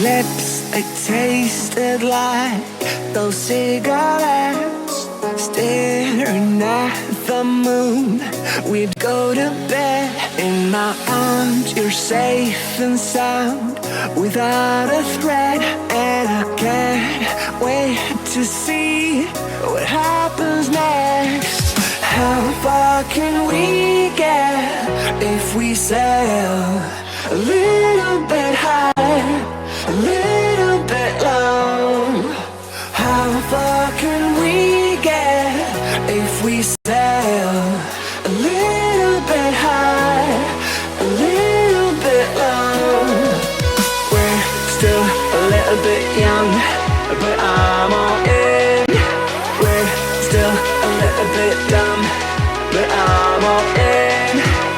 lips, they tasted like those cigarettes. Staring at the moon, we'd go to bed. In my arms, you're safe and sound, without a threat. And I can't wait to see what happens next. How far can we get if we sail a little bit high, a little bit low? How far can we get if we sail a little bit high, a little bit low? We're still a little bit young, but I'm all in. We're still a little bit dumb, but I'm all in.